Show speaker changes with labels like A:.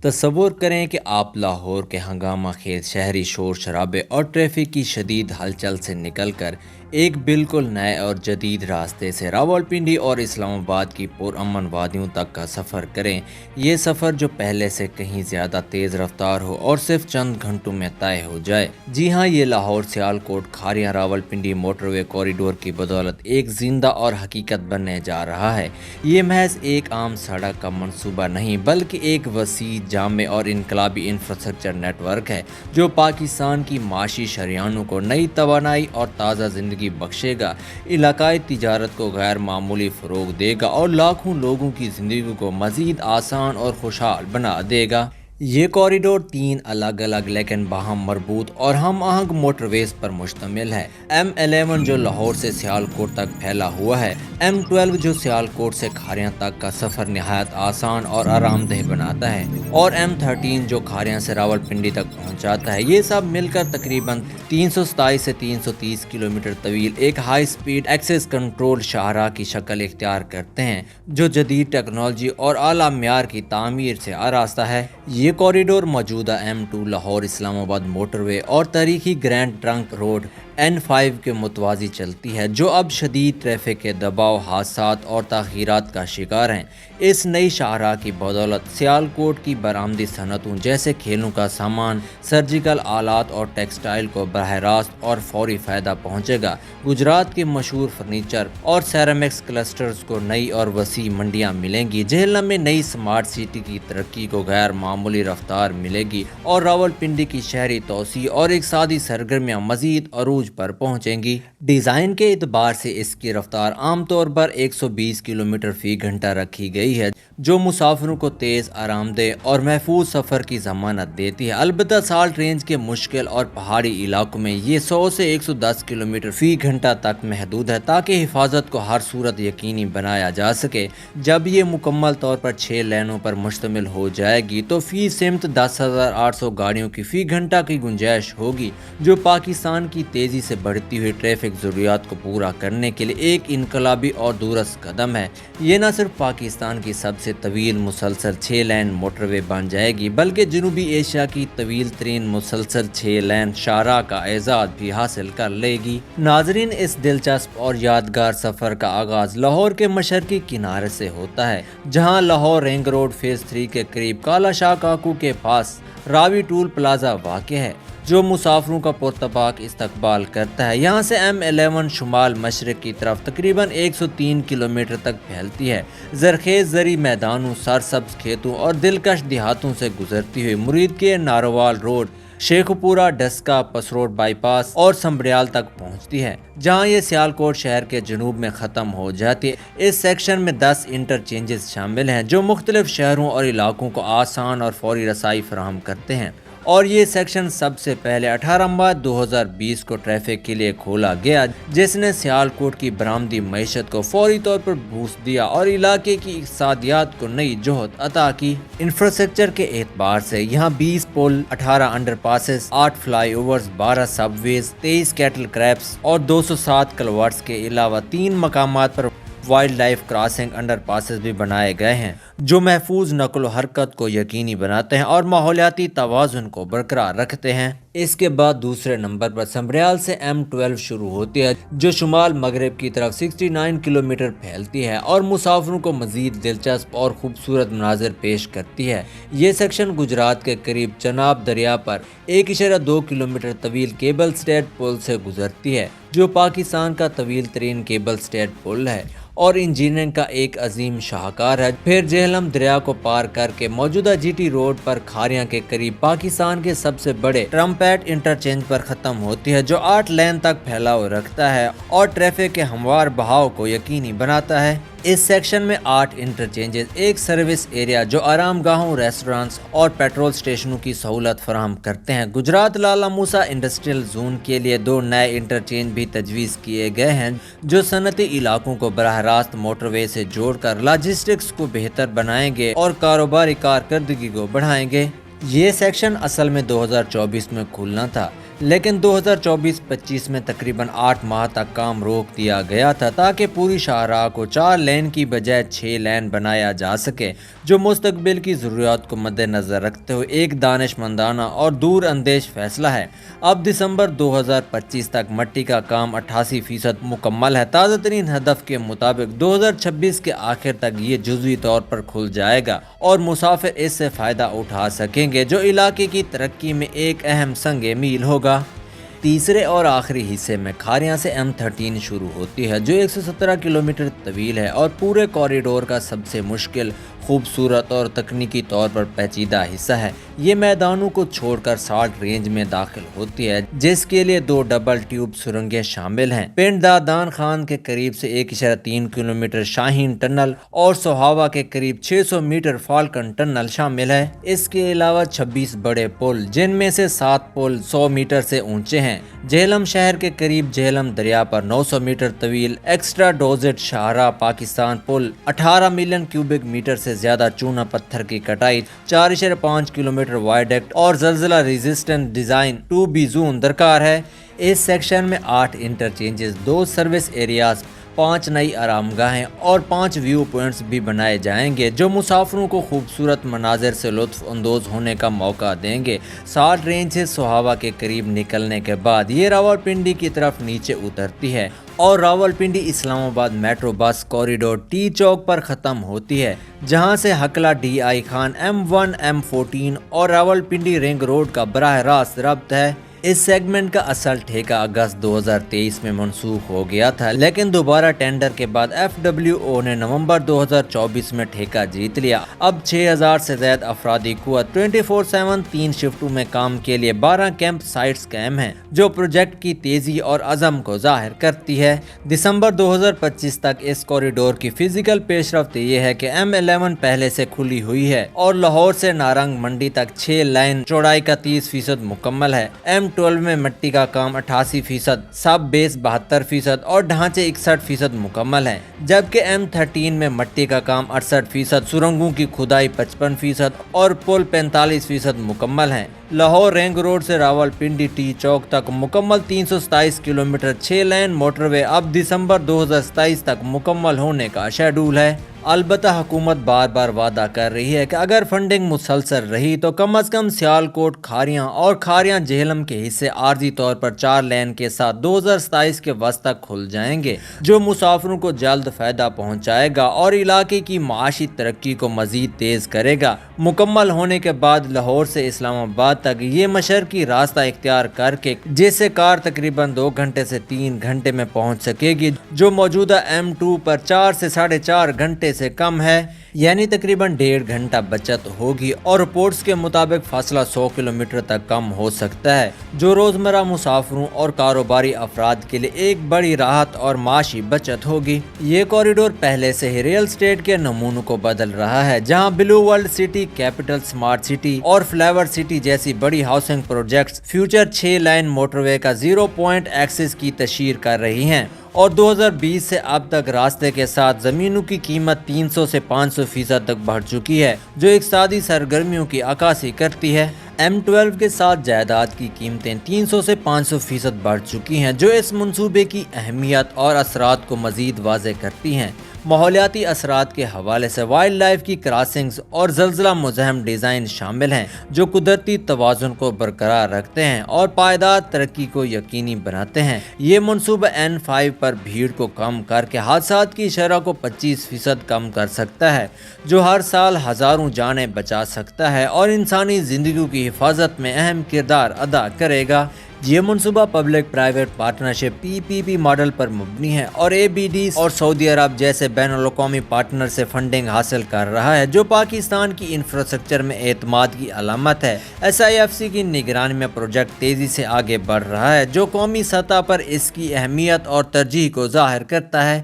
A: تصور کریں کہ آپ لاہور کے ہنگامہ خیز شہری شور شرابے اور ٹریفک کی شدید ہلچل سے نکل کر ایک بالکل نئے اور جدید راستے سے راولپنڈی اور اسلام آباد کی پرامن وادیوں تک کا سفر کریں۔ یہ سفر جو پہلے سے کہیں زیادہ تیز رفتار ہو اور صرف چند گھنٹوں میں طے ہو جائے۔ جی ہاں، یہ لاہور سیالکوٹ کھاریاں راولپنڈی موٹر وے کوریڈور کی بدولت ایک زندہ اور حقیقت بننے جا رہا ہے۔ یہ محض ایک عام سڑک کا منصوبہ نہیں بلکہ ایک وسیع، جامع اور انقلابی انفراسٹرکچر نیٹ ورک ہے جو پاکستان کی معاشی شریانوں کو نئی توانائی اور تازہ زندگی بخشے گا، علاقائی تجارت کو غیر معمولی فروغ دے گا اور لاکھوں لوگوں کی زندگی کو مزید آسان اور خوشحال بنا دے گا۔ یہ کوریڈور 3 الگ الگ لیکن باہم مربوط اور ہم آہنگ موٹر ویز پر مشتمل ہے۔ M11 جو لاہور سے سیالکوٹ تک پھیلا ہوا ہے، M12 جو سیالکوٹ سے کھاریاں تک کا سفر نہایت آسان اور آرام دہ بناتا ہے، اور M13 جو کھاریاں سے راولپنڈی تک پہنچاتا ہے۔ یہ سب مل کر تقریباً 327 سے 330 کلومیٹر طویل ایک ہائی سپیڈ ایکسس کنٹرول شاہراہ کی شکل اختیار کرتے ہیں جو جدید ٹیکنالوجی اور اعلیٰ معیار کی تعمیر سے آراستہ ہے۔ یہ کوریڈور موجودہ M2 لاہور اسلام آباد موٹر وے اور تاریخی گرینڈ ٹرنک روڈ N5 کے متوازی چلتی ہے، جو اب شدید ٹریفک کے دباؤ، حادثات اور تاخیرات کا شکار ہیں۔ اس نئی شاہراہ کی بدولت سیالکوٹ کی برآمدی صنعتوں جیسے کھیلوں کا سامان، سرجیکل آلات اور ٹیکسٹائل کو براہ راست اور فوری فائدہ پہنچے گا۔ گجرات کے مشہور فرنیچر اور سیرامکس کلسٹرز کو نئی اور وسیع منڈیاں ملیں گی، جہلم میں نئی سمارٹ سٹی کی ترقی کو غیر معمولی رفتار ملے گی اور راولپنڈی کی شہری توسیع اور اقتصادی سرگرمیاں مزید عروج پر پہنچیں گی۔ ڈیزائن کے اعتبار سے اس کی رفتار عام طور پر 120 کلومیٹر فی گھنٹہ رکھی گئی ہے، جو مسافروں کو تیز، آرام دہ اور محفوظ سفر کی ضمانت دیتی ہے۔ البتہ سالٹ رینج کے مشکل اور پہاڑی علاقوں میں یہ 100 سے 110 کلومیٹر فی گھنٹہ تک محدود ہے تاکہ حفاظت کو ہر صورت یقینی بنایا جا سکے۔ جب یہ مکمل طور پر 6 لینوں پر مشتمل ہو جائے گی تو فی سمت 10,800 گاڑیوں کی فی گھنٹہ کی گنجائش ہوگی، جو پاکستان کی تیزی سے بڑھتی ہوئی ٹریفک ضروریات کو پورا کرنے کے لیے ایک انقلابی اور دورست قدم ہے۔ یہ نہ صرف پاکستان کی سب سے طویل مسلسل 6 لین موٹر وے بن جائے گی بلکہ جنوبی ایشیا کی طویل ترین مسلسل 6 لین شاہراہ کا اعزاز بھی حاصل کر لے گی۔ ناظرین، اس دلچسپ اور یادگار سفر کا آغاز لاہور کے مشرقی کنارے سے ہوتا ہے، جہاں لاہور رنگ روڈ فیز 3 کے قریب کالا شاہ کاکو کے پاس راوی ٹول پلازا واقع ہے، جو مسافروں کا پرتپاک استقبال کرتا ہے۔ یہاں سے M11 شمال مشرق کی طرف تقریباً 103 کلومیٹر تک پھیلتی ہے، زرخیز زرعی میدانوں، سرسبز کھیتوں اور دلکش دیہاتوں سے گزرتی ہوئی مرید کے ناروال روڈ، شیخوپورہ، ڈسکا، پس روڈ بائی پاس اور سنبریال تک پہنچتی ہے، جہاں یہ سیالکوٹ شہر کے جنوب میں ختم ہو جاتی ہے۔ اس سیکشن میں 10 انٹرچینجز شامل ہیں جو مختلف شہروں اور علاقوں کو آسان اور فوری رسائی فراہم کرتے ہیں، اور یہ سیکشن سب سے پہلے 18 مارچ 2020 کو ٹریفک کے لیے کھولا گیا، جس نے سیالکوٹ کی برآمدی معیشت کو فوری طور پر بوسٹ دیا اور علاقے کی اقتصادیات کو نئی جوہر عطا کی۔ انفراسٹرکچر کے اعتبار سے یہاں 20 پل، 18 underpasses, 8 flyovers, 12 subways, 23 cattle creeps اور 207 کلورٹس کے علاوہ 3 مقامات پر wildlife crossing underpasses بھی بنائے گئے ہیں، جو محفوظ نقل و حرکت کو یقینی بناتے ہیں اور ماحولیاتی توازن کو برقرار رکھتے ہیں۔ اس کے بعد دوسرے نمبر پر سنبریال سے M12 شروع ہوتی ہے، جو شمال مغرب کی طرف 69 کلومیٹر پھیلتی ہے اور مسافروں کو مزید دلچسپ اور خوبصورت مناظر پیش کرتی ہے۔ یہ سیکشن گجرات کے قریب چناب دریا پر 1.2 کلومیٹر طویل کیبل سٹیٹ پل سے گزرتی ہے، جو پاکستان کا طویل ترین کیبل سٹیٹ پل ہے اور انجینئرنگ کا ایک عظیم شاہکار ہے۔ پھر جہلم دریا کو پار کر کے موجودہ GT روڈ پر کھاریاں کے قریب پاکستان کے سب سے بڑے ٹرمپیٹ انٹرچینج پر ختم ہوتی ہے، جو 8 لین تک پھیلاؤ رکھتا ہے اور ٹریفک کے ہموار بہاؤ کو یقینی بناتا ہے۔ اس سیکشن میں 8 انٹرچینجز، ایک سروس ایریا جو آرام گاہوں، ریسٹورانٹس اور پیٹرول سٹیشنوں کی سہولت فراہم کرتے ہیں۔ گجرات لالا موسا انڈسٹریل زون کے لیے 2 نئے انٹرچینج بھی تجویز کیے گئے ہیں، جو صنعتی علاقوں کو براہ راست موٹر وے سے جوڑ کر لاجسٹکس کو بہتر بنائیں گے اور کاروباری کارکردگی کو بڑھائیں گے۔ یہ سیکشن اصل میں 2024 میں کھلنا تھا، لیکن 2024-25 میں تقریباً 8 ماہ تک کام روک دیا گیا تھا تاکہ پوری شاہراہ کو 4 لین کی بجائے 6 لین بنایا جا سکے، جو مستقبل کی ضروریات کو مد نظر رکھتے ہوئے ایک دانشمندانہ اور دور اندیش فیصلہ ہے۔ اب دسمبر 2025 تک مٹی کا کام 88% مکمل ہے۔ تازہ ترین ہدف کے مطابق 2026 کے آخر تک یہ جزوی طور پر کھل جائے گا اور مسافر اس سے فائدہ اٹھا سکیں گے، جو علاقے کی ترقی میں ایک اہم سنگ میل ہوگا۔ تیسرے اور آخری حصے میں کھاریاں سے M13 شروع ہوتی ہے، جو 117 کلومیٹر طویل ہے اور پورے کوریڈور کا سب سے مشکل، خوبصورت اور تکنیکی طور پر پیچیدہ حصہ ہے۔ یہ میدانوں کو چھوڑ کر سالٹ رینج میں داخل ہوتی ہے، جس کے لیے 2 ڈبل ٹیوب سرنگیں شامل ہیں۔ پنڈ دادان خان کے قریب سے 1.3 کلومیٹر شاہین ٹنل اور سوہاوا کے قریب 600 میٹر فالکن ٹنل شامل ہے۔ اس کے علاوہ 26 بڑے پل، جن میں سے 7 پل 100 میٹر سے اونچے ہیں۔ جہلم شہر کے قریب جہلم دریا پر 900 میٹر طویل ایکسٹرا ڈوزٹ شاہراہ پاکستان پل، 18 ملین کیوبک میٹر سے زیادہ چونا پتھر کی کٹائی، 4.5 کلومیٹر وائڈکٹ اور زلزلہ ریزسٹنٹ ڈیزائن 2B زون درکار ہے۔ اس سیکشن میں 8 انٹرچینجز، 2 سروس ایریاز، 5 نئی آرام گاہیں اور 5 ویو پوائنٹس بھی بنائے جائیں گے، جو مسافروں کو خوبصورت مناظر سے لطف اندوز ہونے کا موقع دیں گے۔ سالٹ رینج سے سوہاوا کے قریب نکلنے کے بعد یہ راولپنڈی کی طرف نیچے اترتی ہے اور راولپنڈی اسلام آباد میٹرو بس کوریڈور ٹی چوک پر ختم ہوتی ہے، جہاں سے Hakla DI Khan, M1 M14 اور راولپنڈی رنگ روڈ کا براہ راست ربط ہے۔ اس سیگمنٹ کا اصل ٹھیکہ اگست 2023 میں منسوخ ہو گیا تھا، لیکن دوبارہ ٹینڈر کے بعد FWO نے نومبر 2024 میں ٹھیکہ جیت لیا۔ اب 6000 سے زائد افرادی قوت 24/7 3 شفٹوں میں کام کے لیے 12 کیمپ سائٹس قائم ہیں، جو پروجیکٹ کی تیزی اور عزم کو ظاہر کرتی ہے۔ دسمبر 2025 تک اس کوریڈور کی فزیکل پیش رفت یہ ہے کہ M11 پہلے سے کھلی ہوئی ہے اور لاہور سے نارنگ منڈی تک 6 لائن چوڑائی کا 30% مکمل ہے۔ M12 میں مٹی کا کام 88%، سب بیس 72% اور ڈھانچے 61% مکمل ہیں، جبکہ M13 میں مٹی کا کام 68%، سرنگوں کی کھدائی 55% اور پل 45% مکمل ہیں۔ لاہور رنگ روڈ سے راولپنڈی ٹی چوک تک مکمل 327 کلومیٹر 6 لین موٹر وے اب دسمبر 2027 تک مکمل ہونے کا شیڈول ہے۔ البتہ حکومت بار بار وعدہ کر رہی ہے کہ اگر فنڈنگ مسلسل رہی تو کم از کم سیالکوٹ کھاریاں اور کھاریاں جہلم کے حصے عارضی طور پر 4 لین کے ساتھ 2027 کے وسط تک کھل جائیں گے، جو مسافروں کو جلد فائدہ پہنچائے گا اور علاقے کی معاشی ترقی کو مزید تیز کرے گا۔ مکمل ہونے کے بعد لاہور سے اسلام آباد تک یہ مشرقی راستہ اختیار کر کے جس سے کار تقریباً 2 گھنٹے سے 3 گھنٹے میں پہنچ سکے گی، جو موجودہ M2 پر 4 سے 4.5 گھنٹے سے کم ہے، یعنی تقریباً 1.5 گھنٹہ بچت ہوگی، اور رپورٹس کے مطابق فاصلہ 100 کلومیٹر تک کم ہو سکتا ہے، جو روزمرہ مسافروں اور کاروباری افراد کے لیے ایک بڑی راحت اور معاشی بچت ہوگی۔ یہ کوریڈور پہلے سے ہی ریل اسٹیٹ کے نمونوں کو بدل رہا ہے، جہاں blue world city, capital smart city اور فلیور سٹی جیسی بڑی housing projects future 6 line motorway کا 0 پوائنٹ ایکسس کی تشہیر کر رہی ہیں، اور 2020 سے اب تک راستے کے ساتھ زمینوں کی قیمت 300 سے 500% تک بڑھ چکی ہے، جو اقتصادی سرگرمیوں کی عکاسی کرتی ہے۔ M12 کے ساتھ جائیداد کی قیمتیں 300 سے 500% بڑھ چکی ہیں، جو اس منصوبے کی اہمیت اور اثرات کو مزید واضح کرتی ہیں۔ ماحولیاتی اثرات کے حوالے سے وائلڈ لائف کی کراسنگز اور زلزلہ مزاحم ڈیزائن شامل ہیں، جو قدرتی توازن کو برقرار رکھتے ہیں اور پائیدار ترقی کو یقینی بناتے ہیں۔ یہ منصوبہ N5 پر بھیڑ کو کم کر کے حادثات کی شرح کو 25% کم کر سکتا ہے، جو ہر سال ہزاروں جانیں بچا سکتا ہے اور انسانی زندگیوں کی حفاظت میں اہم کردار ادا کرے گا۔ یہ منصوبہ public private partnership PPP model پر مبنی ہے اور ABD اور سعودی عرب جیسے بین الاقوامی پارٹنر سے فنڈنگ حاصل کر رہا ہے، جو پاکستان کی انفراسٹرکچر میں اعتماد کی علامت ہے۔ SIFC کی نگرانی میں پروجیکٹ تیزی سے آگے بڑھ رہا ہے، جو قومی سطح پر اس کی اہمیت اور ترجیح کو ظاہر کرتا ہے۔